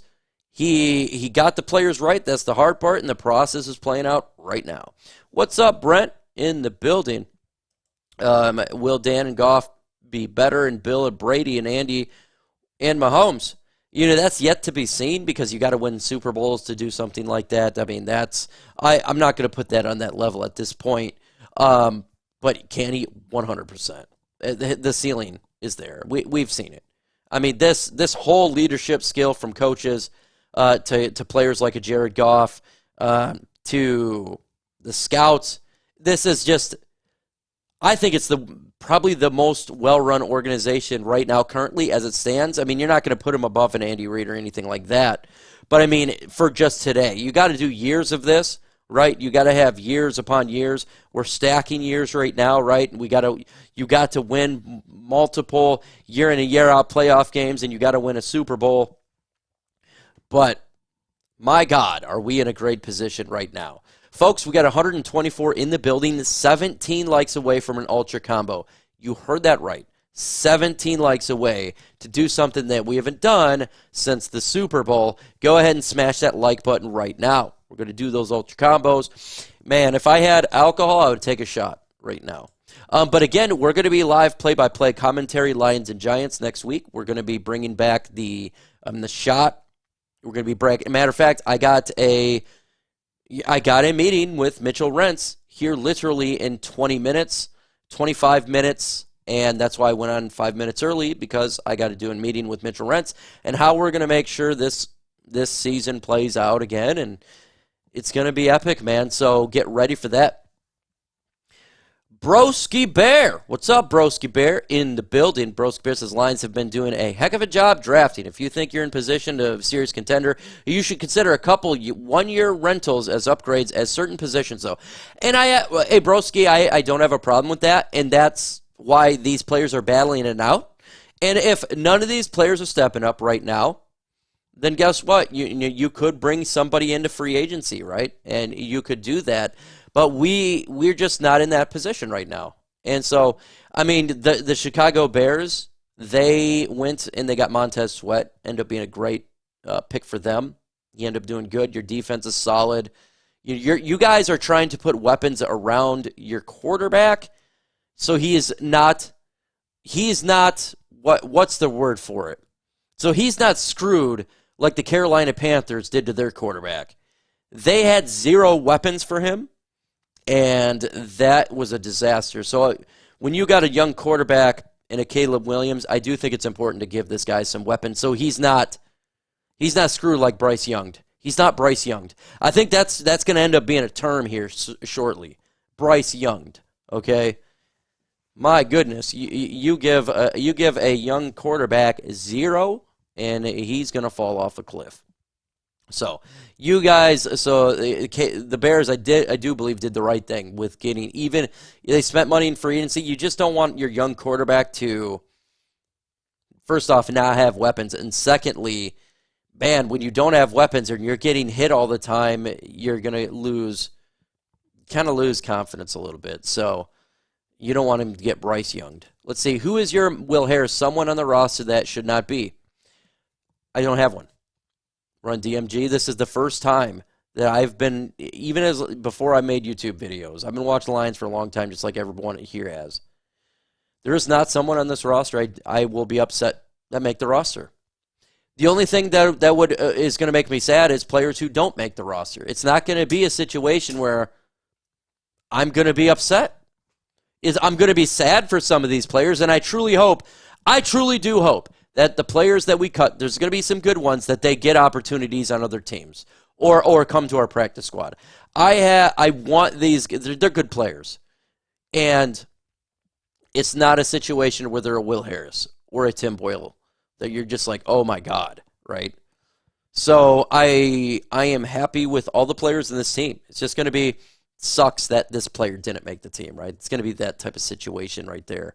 he got the players right. That's the hard part, and the process is playing out right now. What's up, Brent? In the building. Will Dan and Goff be better, and Bill and Brady and Andy and Mahomes? That's yet to be seen because you got to win Super Bowls to do something like that. I mean, I'm not going to put that on that level at this point. But can he? 100%. The ceiling is there. We've seen it. I mean, this whole leadership skill from coaches to players like a Jared Goff to the scouts. This is just, I think it's probably the most well-run organization right now currently as it stands. I mean, you're not going to put them above an Andy Reid or anything like that. But, I mean, for just today, you got to do years of this, right? You got to have years upon years. We're stacking years right now, right? You got to win multiple year in and year out playoff games, and you got to win a Super Bowl. But, my God, are we in a great position right now. Folks, we got 124 in the building, 17 likes away from an Ultra Combo. You heard that right. 17 likes away to do something that we haven't done since the Super Bowl. Go ahead and smash that like button right now. We're going to do those ultra combos. Man, if I had alcohol, I would take a shot right now. But again, we're going to be live play-by-play commentary, Lions and Giants next week. We're going to be bringing back the shot. We're going to be breaking. Matter of fact, I got a meeting with Mitchell Rentz here literally in 20 minutes, 25 minutes. And that's why I went on 5 minutes early, because I got to do a meeting with Mitchell Rentz and how we're going to make sure this season plays out again. And it's going to be epic, man. So get ready for that. Broski Bear. What's up, Broski Bear? In the building. Broski Bear says Lions have been doing a heck of a job drafting. If you think you're in position to serious contender, you should consider a couple one-year rentals as upgrades at certain positions, though. And hey, Broski, I don't have a problem with that, and that's why these players are battling it out. And if none of these players are stepping up right now, then guess what? You could bring somebody into free agency, right? And you could do that. But we're just not in that position right now. And so, I mean, the Chicago Bears, they went and they got Montez Sweat. Ended up being a great pick for them. He ended up doing good. Your defense is solid. You guys are trying to put weapons around your quarterback. So he's not, what's the word for it? So he's not screwed like the Carolina Panthers did to their quarterback. They had 0 weapons for him. And that was a disaster. So when you got a young quarterback and a Caleb Williams, I do think it's important to give this guy some weapons. So he's not screwed like Bryce Young. He's not Bryce Young. I think that's going to end up being a term here shortly. Bryce Young. Okay. My goodness, you give a young quarterback 0, and he's going to fall off a cliff. So, you guys, the Bears, I do believe, did the right thing with getting even. They spent money in free agency. You just don't want your young quarterback to, first off, not have weapons. And secondly, man, when you don't have weapons and you're getting hit all the time, you're going to lose confidence a little bit. So, you don't want him to get Bryce Young'd. Let's see, who is your Will Harris? Someone on the roster that should not be. I don't have one. Run DMG. This is the first time that I've been, even before I made YouTube videos, I've been watching Lions for a long time, just like everyone here has. There is not someone on this roster I will be upset that make the roster. The only thing that is going to make me sad is players who don't make the roster. It's not going to be a situation where I'm going to be upset. I'm going to be sad for some of these players, and I truly do hope that the players that we cut, there's going to be some good ones, that they get opportunities on other teams or come to our practice squad. I want these, they're good players. And it's not a situation where they're a Will Harris or a Tim Boyle that you're just like, oh my God, right? So I am happy with all the players in this team. It's just going to be, sucks that this player didn't make the team, right? It's going to be that type of situation right there.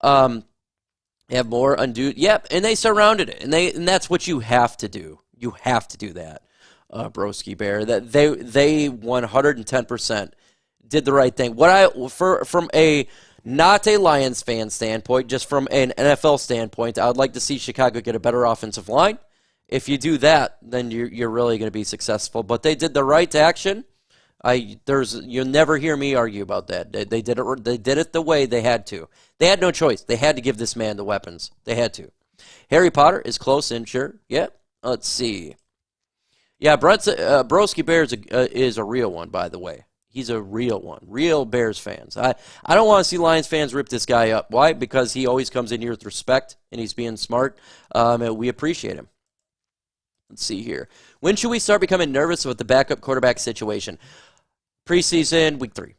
Have more undue. Yep, and they surrounded it, and that's what you have to do. You have to do that, Broski Bear. That they 110% did the right thing. From a not a Lions fan standpoint, just from an NFL standpoint, I would like to see Chicago get a better offensive line. If you do that, then you're really going to be successful. But they did the right action. You'll never hear me argue about that. They did it the way they had to. They had no choice. They had to give this man the weapons. They had to. Harry Potter is close in, sure. Yeah. Let's see. Yeah, Broski Bears is a real one, by the way. He's a real one. Real Bears fans. I don't want to see Lions fans rip this guy up. Why? Because he always comes in here with respect, and he's being smart. And we appreciate him. Let's see here. When should we start becoming nervous with the backup quarterback situation? Preseason, week 3.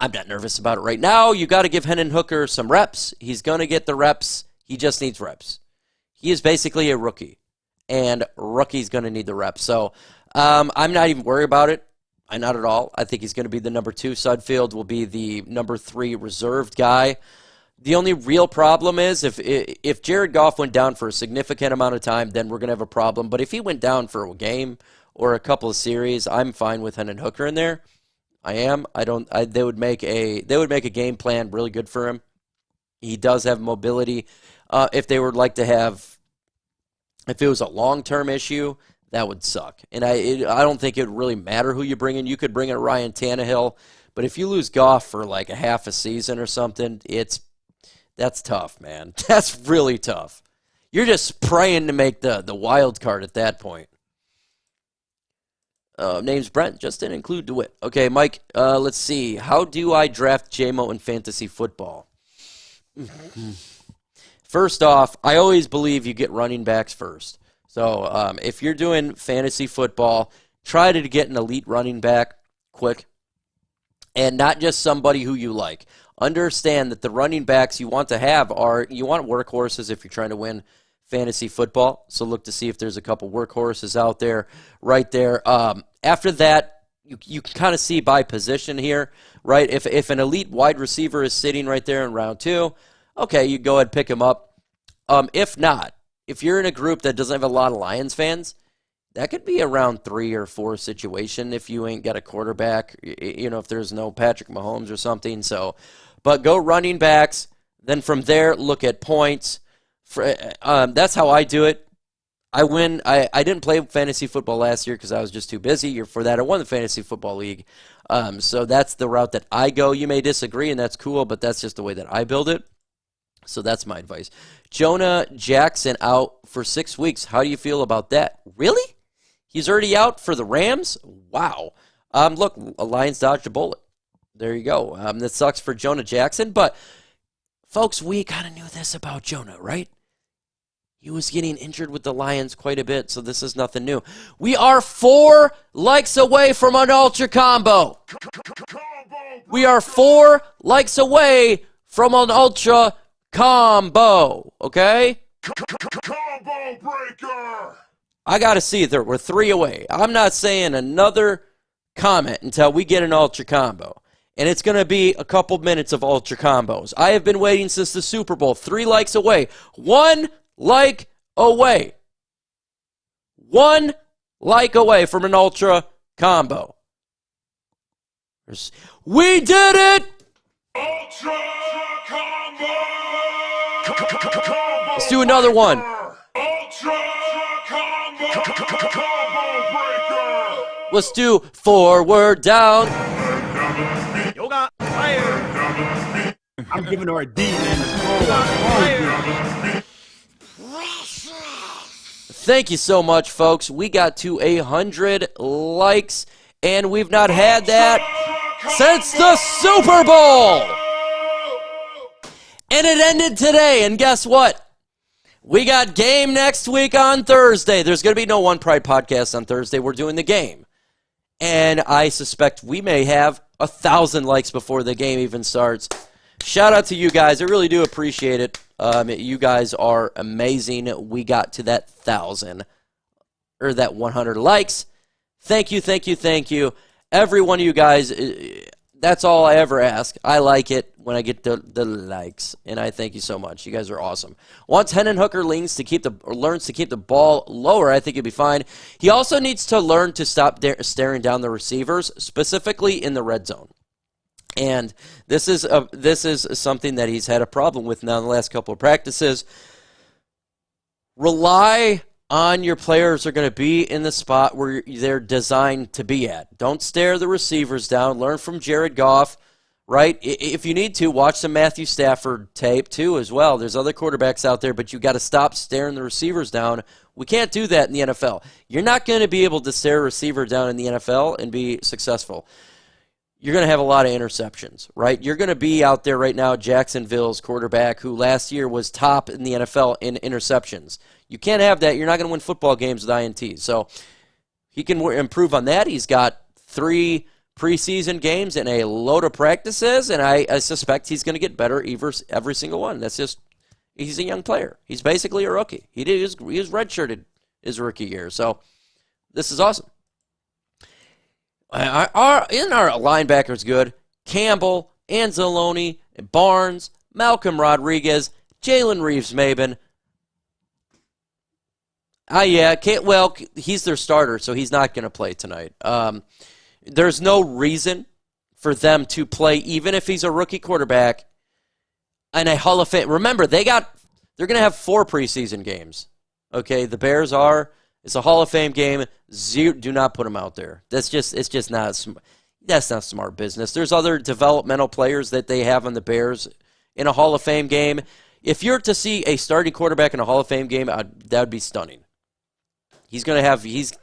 I'm not nervous about it right now. You got to give Hendon Hooker some reps. He's going to get the reps. He just needs reps. He is basically a rookie, and rookie's going to need the reps. So I'm not even worried about it. I'm not at all. I think he's going to be the number 2. Sudfeld will be the number 3 reserved guy. The only real problem is if Jared Goff went down for a significant amount of time, then we're going to have a problem. But if he went down for a game or a couple of series, I'm fine with Hendon Hooker in there. I am. They would make a game plan really good for him. He does have mobility. If they would like to have, if it was a long-term issue, that would suck. And I don't think it would really matter who you bring in. You could bring in Ryan Tannehill, but if you lose Goff for like a half a season or something, that's tough, man. That's really tough. You're just praying to make the wild card at that point. Name's Brent, just didn't include DeWitt. Okay, Mike, let's see. How do I draft JMO in fantasy football? First off, I always believe you get running backs first. So if you're doing fantasy football, try to get an elite running back quick and not just somebody who you like. Understand that the running backs you want to have you want workhorses if you're trying to win fantasy football. So look to see if there's a couple workhorses out there right there. After that, you can kind of see by position here, right? If an elite wide receiver is sitting right there in round 2, okay, you go ahead and pick him up. If not, if you're in a group that doesn't have a lot of Lions fans, that could be a round 3 or 4 situation if you ain't got a quarterback, if there's no Patrick Mahomes or something. So, but go running backs. Then from there, look at points. That's how I do it. I win. I didn't play fantasy football last year because I was just too busy. For that, I won the fantasy football league. So that's the route that I go. You may disagree, and that's cool, but that's just the way that I build it. So that's my advice. Jonah Jackson out for 6 weeks. How do you feel about that? Really? He's already out for the Rams? Wow. Look, Lions dodged a bullet. There you go. That sucks for Jonah Jackson, but folks, we kind of knew this about Jonah, right? He was getting injured with the Lions quite a bit, so this is nothing new. We are 4 likes away from an Ultra Combo. We are 4 likes away from an Ultra Combo, okay? Combo breaker! I got to see there. We're 3 away. I'm not saying another comment until we get an Ultra Combo. And it's going to be a couple minutes of Ultra Combos. I have been waiting since the Super Bowl. 3 likes away. 1 like away. 1 like away from an Ultra Combo. We did it! Ultra Combo! Let's do another one. Ultra Combo breaker! Let's do forward down. Yoga fire. I'm giving her a D, man. Thank you so much, folks. We got to 100 likes, and we've not had that since the Super Bowl. And it ended today, and guess what? We got game next week on Thursday. There's going to be no One Pride podcast on Thursday. We're doing the game. And I suspect we may have 1,000 likes before the game even starts. Shout out to you guys. I really do appreciate it. You guys are amazing. We got to that 1,000 or that 100 likes. Thank you, thank you, thank you. Every one of you guys, that's all I ever ask. I like it when I get the likes, and I thank you so much. You guys are awesome. Once Hendon Hooker learns to keep the ball lower, I think he'll be fine. He also needs to learn to stop staring down the receivers, specifically in the red zone. And this is something that he's had a problem with now in the last couple of practices. Rely on your players are going to be in the spot where they're designed to be at. Don't stare the receivers down. Learn from Jared Goff, right? If you need to, watch some Matthew Stafford tape too as well. There's other quarterbacks out there, but you got to stop staring the receivers down. We can't do that in the NFL. You're not going to be able to stare a receiver down in the NFL and be successful. You're going to have a lot of interceptions, right? You're going to be out there right now, Jacksonville's quarterback, who last year was top in the NFL in interceptions. You can't have that. You're not going to win football games with INTs. So he can improve on that. He's got 3 preseason games and a load of practices, and I suspect he's going to get better every single one. That's just, he's a young player. He's basically a rookie. He was redshirted his rookie year. So this is awesome. Our linebackers good. Campbell, Anzalone, Barnes, Malcolm Rodriguez, Jalen Reeves-Maben. He's their starter, so he's not going to play tonight. There's no reason for them to play, even if he's a rookie quarterback. and a Hall of Fame. Remember, they're going to have 4 preseason games. Okay, the Bears are. It's a Hall of Fame game. Do not put them out there. It's just not. That's not smart business. There's other developmental players that they have on the Bears in a Hall of Fame game. If you're to see a starting quarterback in a Hall of Fame game, that would be stunning.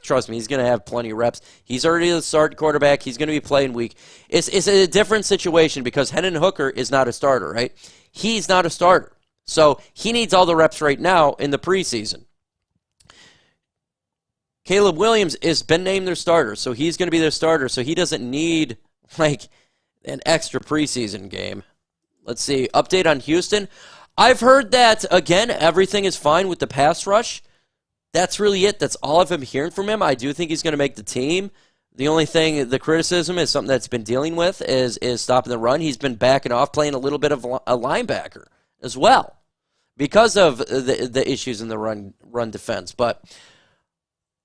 Trust me, he's going to have plenty of reps. He's already the starting quarterback. He's going to be playing week. It's a different situation because Hendon Hooker is not a starter, right? He's not a starter. So he needs all the reps right now in the preseason. Caleb Williams has been named their starter, so he's going to be their starter, so he doesn't need, an extra preseason game. Let's see. Update on Houston. I've heard that, again, everything is fine with the pass rush. That's really it. That's all I've been hearing from him. I do think he's going to make the team. The only thing, the criticism is something that's been dealing with is stopping the run. He's been backing off, playing a little bit of a linebacker as well because of the issues in the run defense. But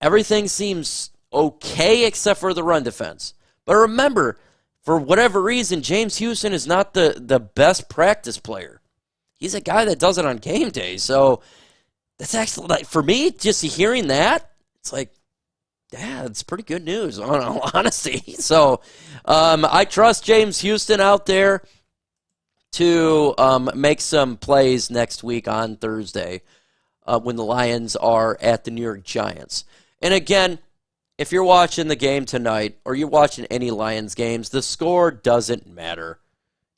everything seems okay except for the run defense. But remember, for whatever reason, James Houston is not the best practice player. He's a guy that does it on game day. So that's actually, for me, just hearing that, it's like, yeah, it's pretty good news, honestly. So I trust James Houston out there to make some plays next week on Thursday when the Lions are at the New York Giants. And again, if you're watching the game tonight or you're watching any Lions games, the score doesn't matter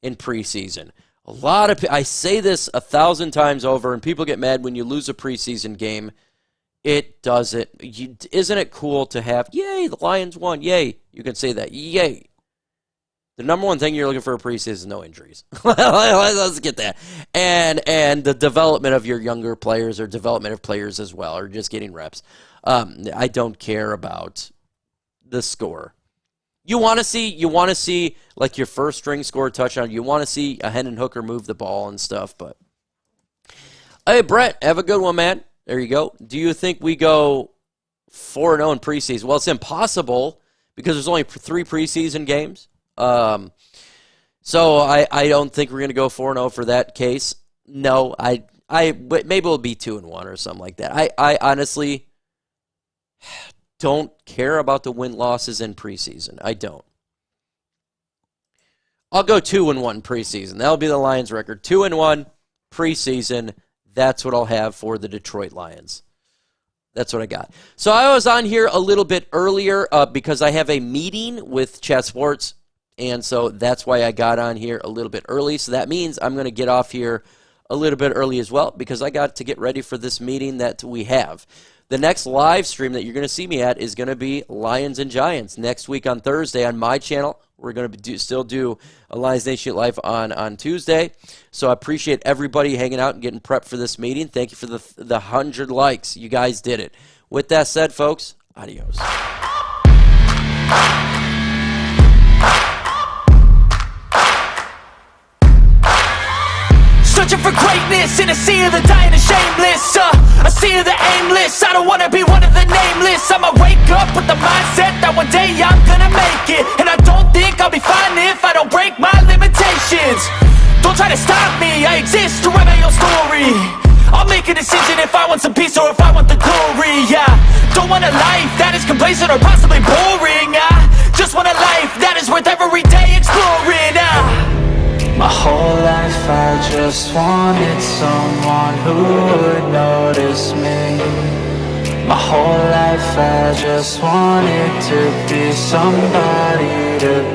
in preseason. I say this 1,000 times over, and people get mad when you lose a preseason game. It doesn't. Isn't it cool to have, yay, the Lions won, yay. You can say that, yay. The number one thing you're looking for a preseason is no injuries. Let's get that. And the development of your younger players or development of players as well, or just getting reps. I don't care about the score. You want to see like your first string score a touchdown. You want to see a Hendon Hooker move the ball and stuff. But hey, Brett, have a good one, man. There you go. Do you think we go 4-0 in preseason? Well, it's impossible because there's only 3 preseason games. So I don't think we're going to go 4-0 for that case. No, but maybe we'll be 2-1 or something like that. I honestly don't care about the win-losses in preseason. I don't. I'll go 2-1 preseason. That'll be the Lions' record. 2-1 preseason. That's what I'll have for the Detroit Lions. That's what I got. So I was on here a little bit earlier because I have a meeting with Chat Sports, and so that's why I got on here a little bit early. So that means I'm going to get off here a little bit early as well because I got to get ready for this meeting that we have. The next live stream that you're going to see me at is going to be Lions and Giants next week on Thursday on my channel. We're going to still do a Lions Nation Live on Tuesday. So I appreciate everybody hanging out and getting prepped for this meeting. Thank you for the 100 likes. You guys did it. With that said, folks, adios. Searching for greatness in a sea of the dying and shameless, a sea of the aimless. I don't wanna be one of the nameless. I'ma wake up with the mindset that one day I'm gonna make it, and I don't think I'll be fine if I don't break my limitations. Don't try to stop me, I exist to write my own story. I'll make a decision if I want some peace or if I want the glory. Yeah, don't want a life that is complacent or possibly boring. I just want a life that is worth every day exploring. My whole life I just wanted someone who would notice me. My whole life I just wanted to be somebody to